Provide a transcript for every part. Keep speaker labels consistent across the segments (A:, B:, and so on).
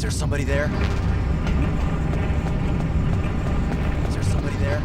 A: Is there somebody there? Is there somebody there?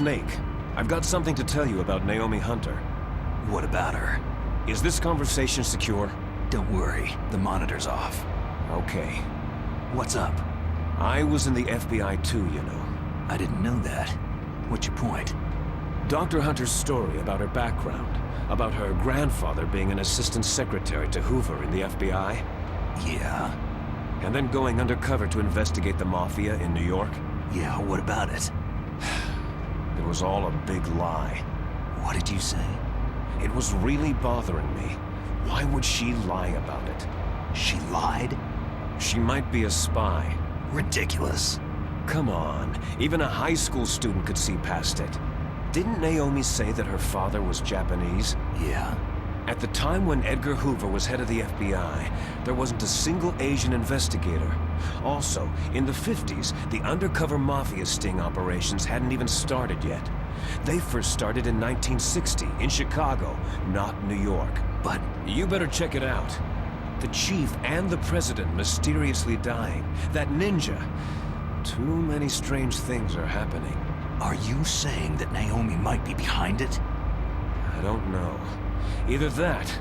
B: Snake, I've got something to tell you about Naomi Hunter.
C: What about her?
B: Is this conversation secure?
C: Don't worry, the monitor's off.
B: Okay.
C: What's up?
B: I was in the FBI too, you know.
C: I didn't know that. What's your point?
B: Dr. Hunter's story about her background, about her grandfather being an assistant secretary to Hoover in the FBI.
C: Yeah?
B: And then going undercover to investigate the Mafia in New York.
C: Yeah, what about it?
B: It was all a big lie.
C: What did you say?
B: It was really bothering me. Why would she lie about it?
C: She lied?
B: She might be a spy.
C: Ridiculous.
B: Come on, even a high school student could see past it. Didn't Naomi say that her father was Japanese?
C: Yeah.
B: At the time when Edgar Hoover was head of the FBI, there wasn't a single Asian investigator. Also, in the 50s, the undercover mafia sting operations hadn't even started yet. They first started in 1960, in Chicago, not New York.
C: But
B: you better check it out. The chief and the president mysteriously dying. That ninja. Too many strange things are happening.
C: Are you saying that Naomi might be behind it?
B: I don't know. Either that,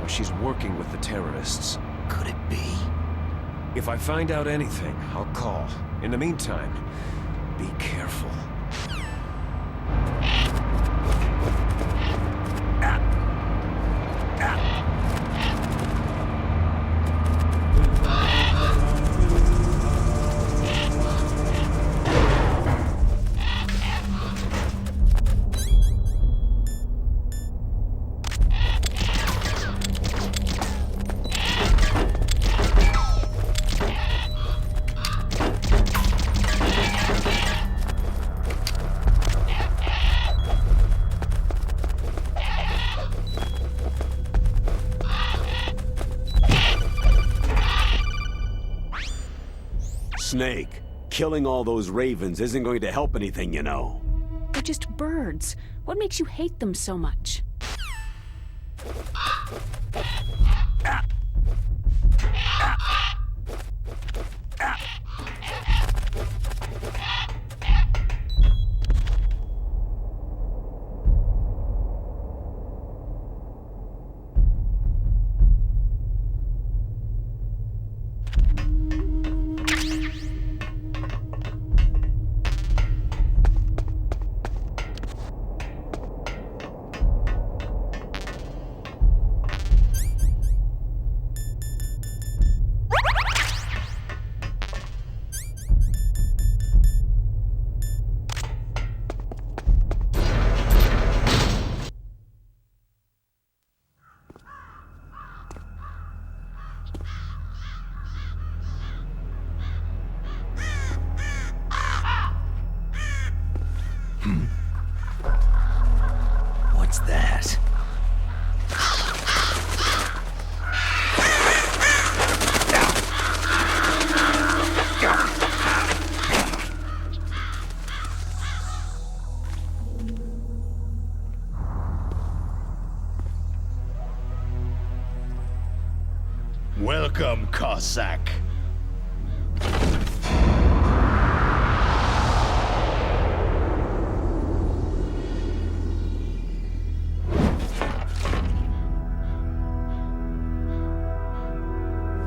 B: or she's working with the terrorists.
C: Could it be?
B: If I find out anything, I'll call. In the meantime, be careful.
D: Snake, killing all those ravens isn't going to help anything, you know.
E: They're just birds. What makes you hate them so much?
C: What's that?
F: Welcome, Cossack.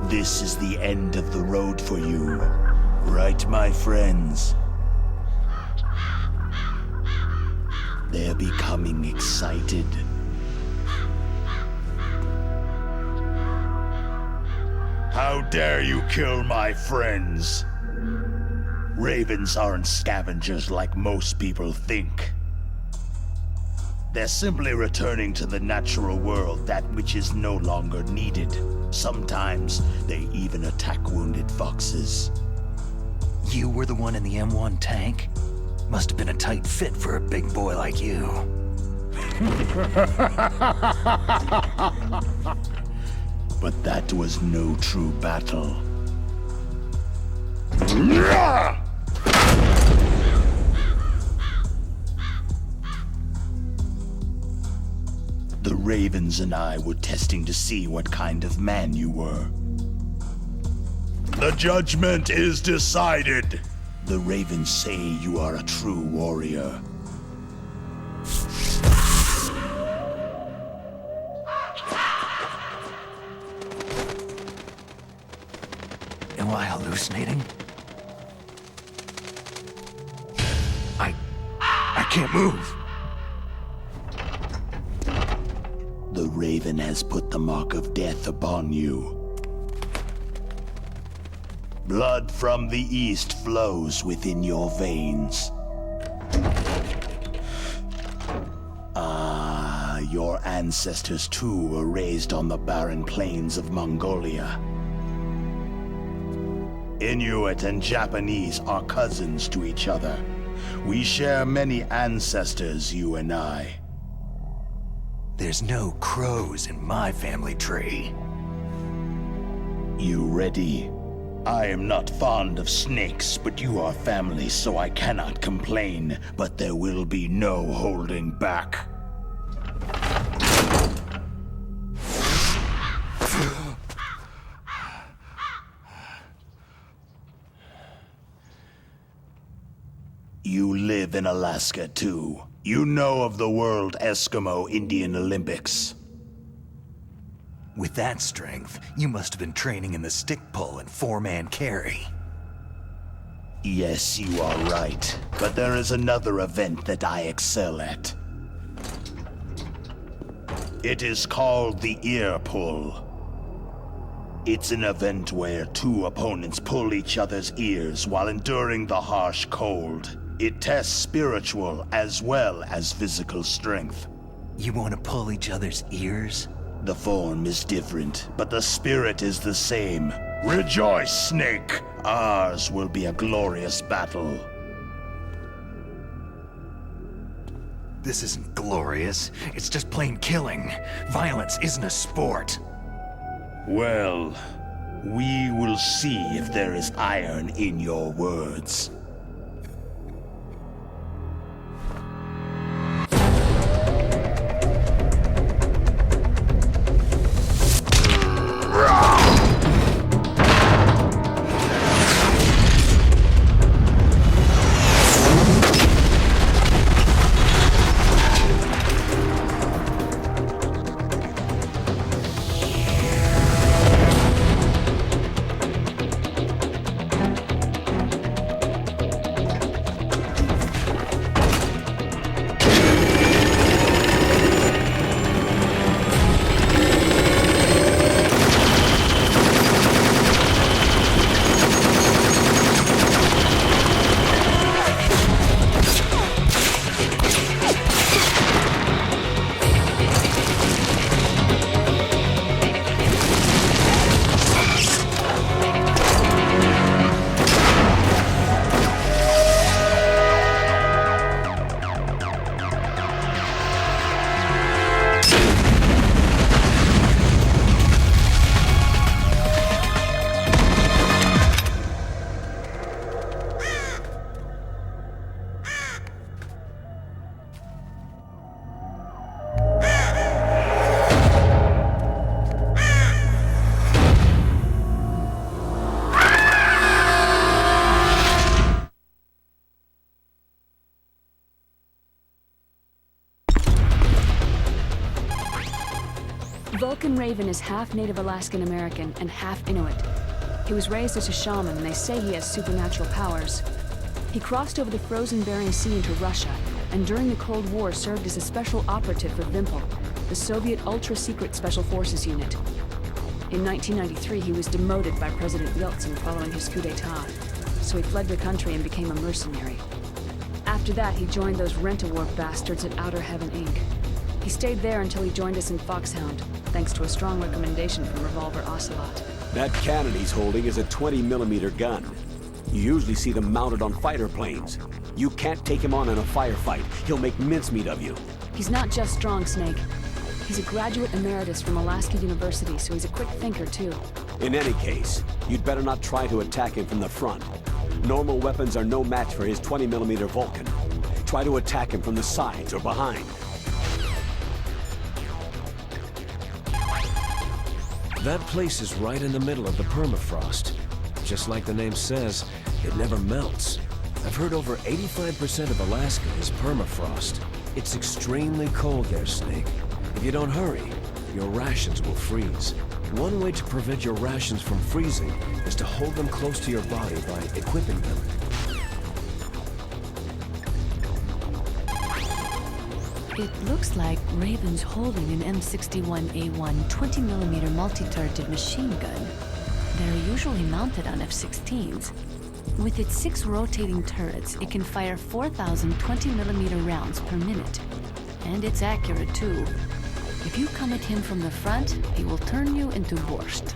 F: This is the end of the road for you, right, my friends? They're becoming excited. How dare you kill my friends? Ravens aren't scavengers like most people think. They're simply returning to the natural world, that which is no longer needed. Sometimes they even attack wounded foxes.
C: You were the one in the M1 tank? Must have been a tight fit for a big boy like you.
F: But that was no true battle. The Ravens and I were testing to see what kind of man you were. The judgment is decided. The Ravens say you are a true warrior.
C: Am I hallucinating? I can't move.
F: The Raven has put the mark of death upon you. Blood from the east flows within your veins. Your ancestors too were raised on the barren plains of Mongolia. Inuit and Japanese are cousins to each other. We share many ancestors, you and I.
C: There's no crows in my family tree.
F: You ready? I am not fond of snakes, but you are family, so I cannot complain. But there will be no holding back. You live in Alaska, too. You know of the World Eskimo Indian Olympics.
C: With that strength, you must have been training in the stick pull and four-man carry.
F: Yes, you are right. But there is another event that I excel at. It is called the ear pull. It's an event where two opponents pull each other's ears while enduring the harsh cold. It tests spiritual as well as physical strength.
C: You want to pull each other's ears?
F: The form is different, but the spirit is the same. Rejoice, Snake! Ours will be a glorious battle.
C: This isn't glorious. It's just plain killing. Violence isn't a sport.
F: Well, We will see if there is iron in your words.
E: Vulcan Raven is half Native Alaskan American and half Inuit. He was raised as a shaman, and they say he has supernatural powers. He crossed over the frozen Bering Sea into Russia, and during the Cold War served as a special operative for Vimpel, the Soviet ultra-secret Special Forces unit. In 1993, he was demoted by President Yeltsin following his coup d'etat, so he fled the country and became a mercenary. After that, he joined those rent-a-war bastards at Outer Heaven, Inc. He stayed there until he joined us in Foxhound, thanks to a strong recommendation from Revolver Ocelot.
D: That cannon he's holding is a 20mm gun. You usually see them mounted on fighter planes. You can't take him on in a firefight. He'll make mincemeat of you.
E: He's not just strong, Snake. He's a graduate emeritus from Alaska University, so he's a quick thinker, too.
D: In any case, you'd better not try to attack him from the front. Normal weapons are no match for his 20mm Vulcan. Try to attack him from the sides or behind.
B: That place is right in the middle of the permafrost. Just like the name says, it never melts. I've heard over 85% of Alaska is permafrost. It's extremely cold there, Snake. If you don't hurry, your rations will freeze. One way to prevent your rations from freezing is to hold them close to your body by equipping them.
G: It looks like Raven's holding an M61A1 20mm multi-turreted machine gun. They're usually mounted on F-16s. With its 6 rotating turrets, it can fire 4,000 20mm rounds per minute. And it's accurate, too. If you come at him from the front, he will turn you into borscht.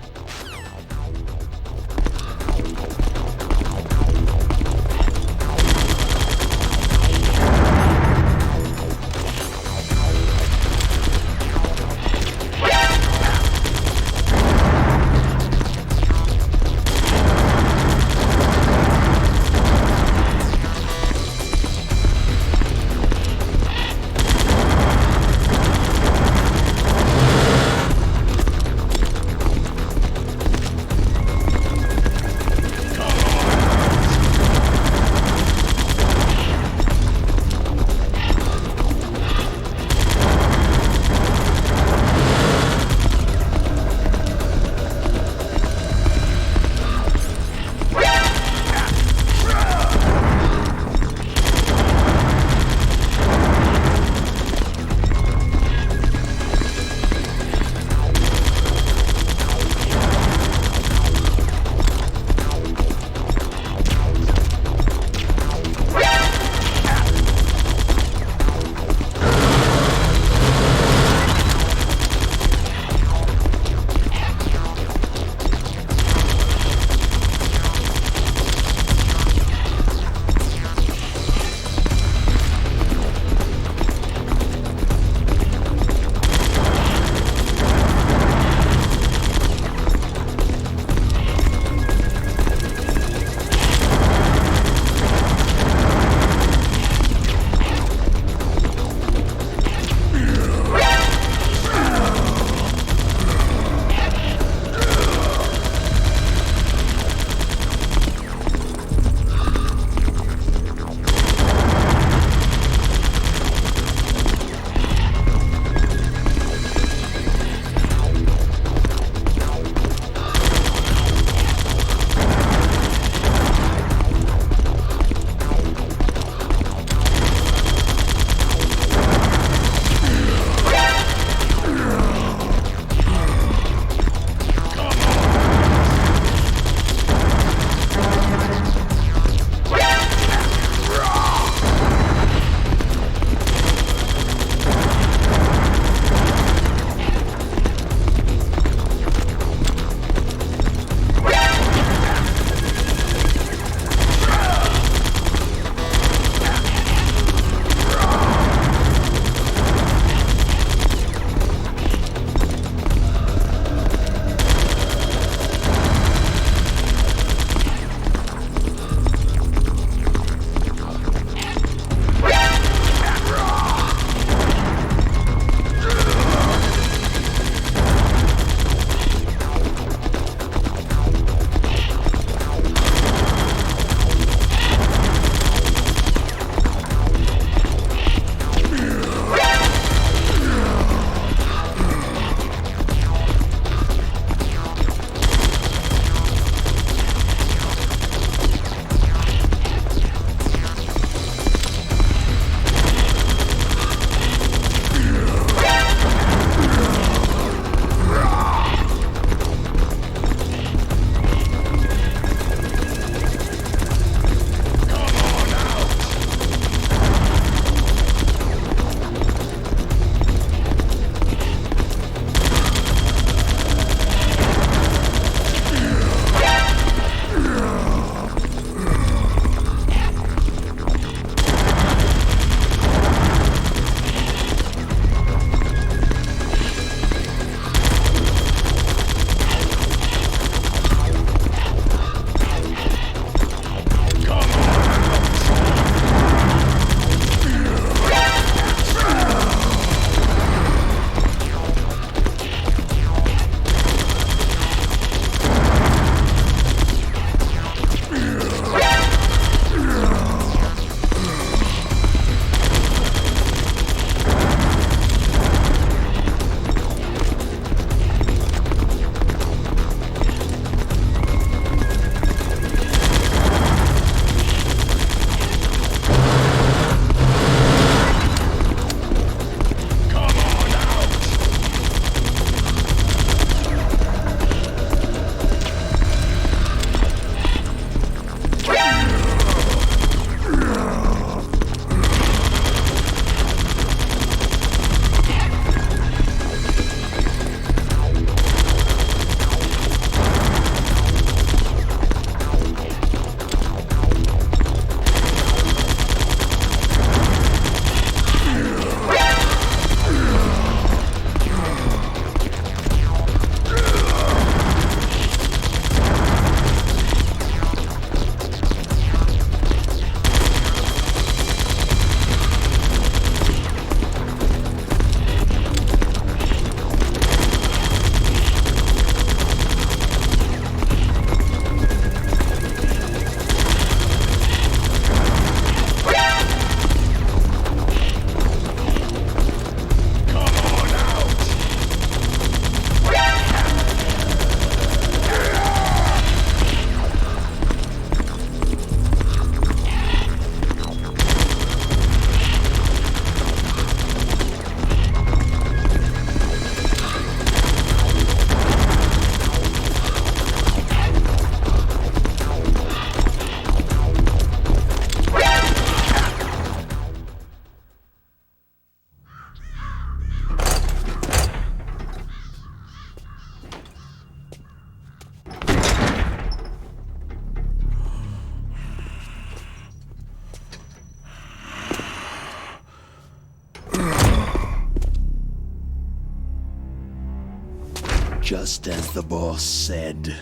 F: Just as the boss said,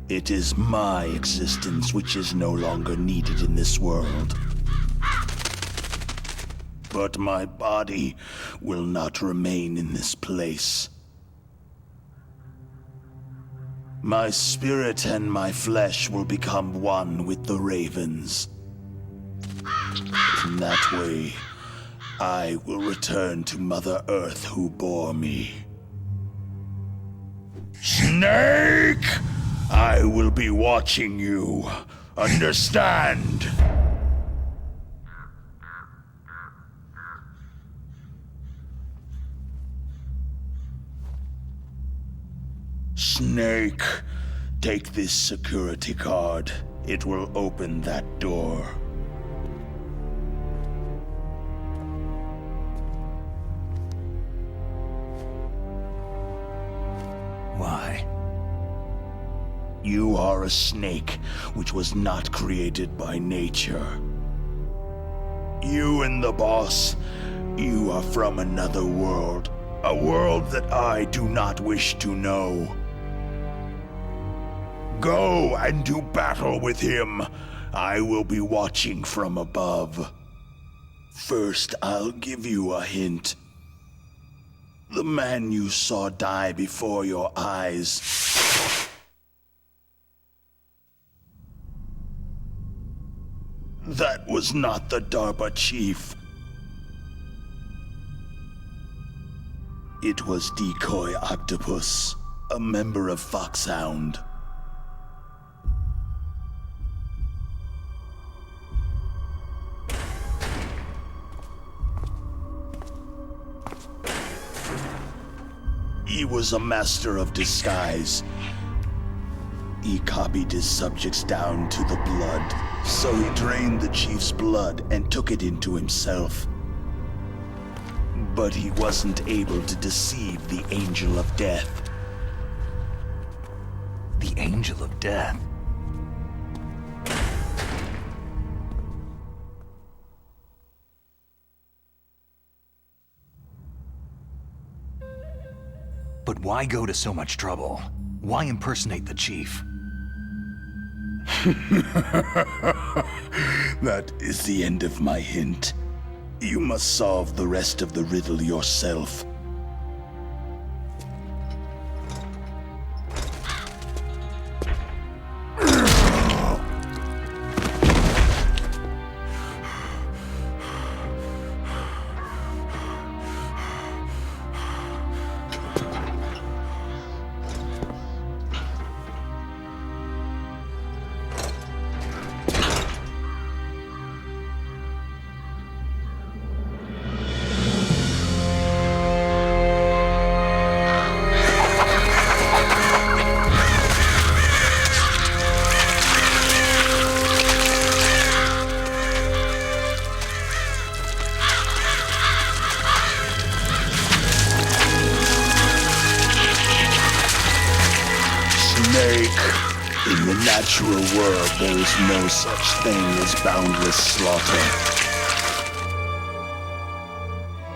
F: it is my existence which is no longer needed in this world. But my body will not remain in this place. My spirit and my flesh will become one with the ravens. In that way, I will return to Mother Earth who bore me. Snake! I will be watching you. Understand? Snake, take this security card. It will open that door.
C: Why?
F: You are a snake, which was not created by nature. You and the boss, you are from another world. A world that I do not wish to know. Go and do battle with him. I will be watching from above. First, I'll give you a hint. The man you saw die before your eyes. That was not the DARPA chief. It was Decoy Octopus, a member of Foxhound. He was a master of disguise. He copied his subjects down to the blood, so he drained the chief's blood and took it into himself. But he wasn't able to deceive the Angel of Death.
C: The Angel of Death? But why go to so much trouble? Why impersonate the chief?
F: That is the end of my hint. You must solve the rest of the riddle yourself. In the natural world, there is no such thing as boundless slaughter.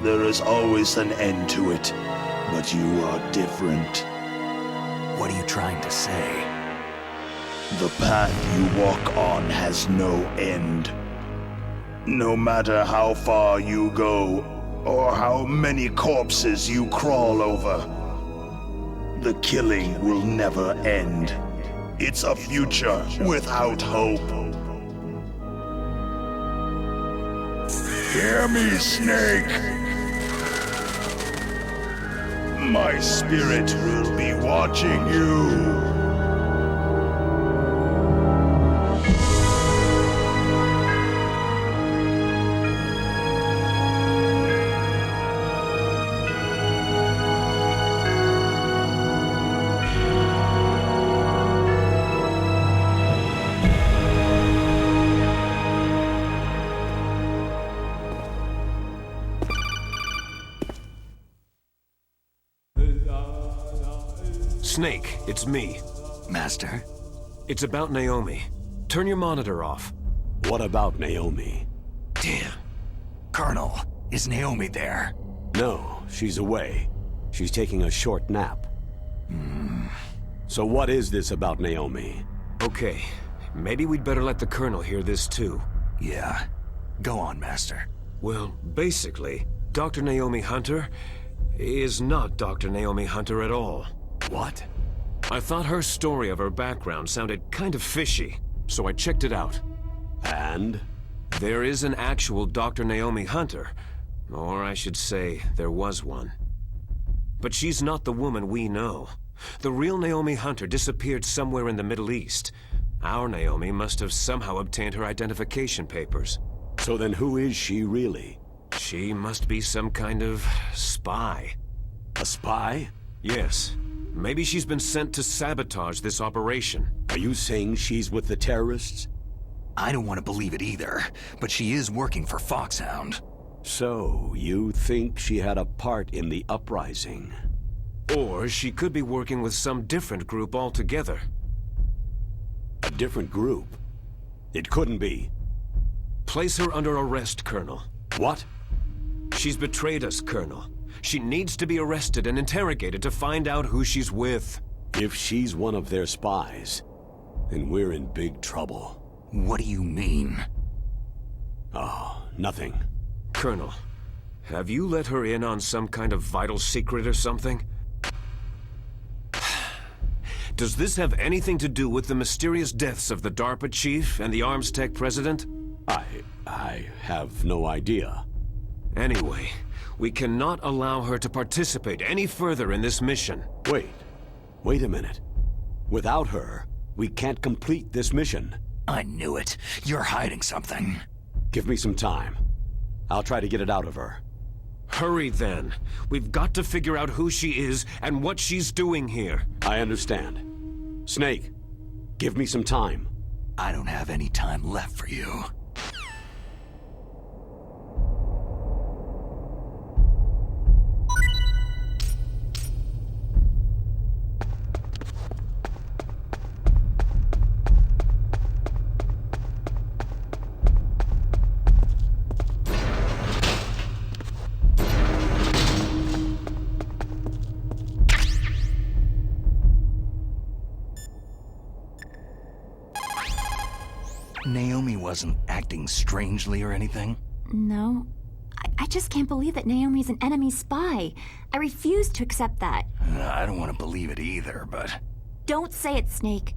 F: There is always an end to it, but you are different.
C: What are you trying to say?
F: The path you walk on has no end. No matter how far you go, or how many corpses you crawl over, the killing will never end. It's a future without hope. Hear me, Snake. My spirit will be watching you.
B: Snake, it's me.
C: Master?
B: It's about Naomi. Turn your monitor off.
D: What about Naomi?
B: Damn.
C: Colonel, is Naomi there?
D: No, she's away. She's taking a short nap. So what is this about Naomi?
B: Okay, maybe we'd better let the Colonel hear this too.
C: Yeah. Go on, Master.
B: Well, basically, Dr. Naomi Hunter is not Dr. Naomi Hunter at all.
C: What?
B: I thought her story of her background sounded kind of fishy, so I checked it out.
D: And?
B: There is an actual Dr. Naomi Hunter, or I should say, there was one. But she's not the woman we know. The real Naomi Hunter disappeared somewhere in the Middle East. Our Naomi must have somehow obtained her identification papers.
D: So then who is she really?
B: She must be some kind of spy.
D: A spy?
B: Yes. Maybe she's been sent to sabotage this operation.
D: Are you saying she's with the terrorists?
C: I don't want to believe it either, but she is working for Foxhound.
D: So, you think she had a part in the uprising?
B: Or she could be working with some different group altogether.
D: A different group? It couldn't be.
B: Place her under arrest, Colonel.
D: What?
B: She's betrayed us, Colonel. She needs to be arrested and interrogated to find out who she's with.
D: If she's one of their spies, then we're in big trouble.
C: What do you mean?
D: Oh, nothing.
B: Colonel, have you let her in on some kind of vital secret or something? Does this have anything to do with the mysterious deaths of the DARPA chief and the Arms Tech president?
D: I have no idea.
B: Anyway, we cannot allow her to participate any further in this mission.
D: Wait a minute. Without her, we can't complete this mission.
C: I knew it. You're hiding something.
D: Give me some time. I'll try to get it out of her.
B: Hurry then. We've got to figure out who she is and what she's doing here.
D: I understand. Snake, give me some time.
C: I don't have any time left for you. Naomi wasn't acting strangely or anything?
H: No. I just can't believe that Naomi's an enemy spy. I refuse to accept that.
C: I don't want to believe it either, but...
H: Don't say it, Snake.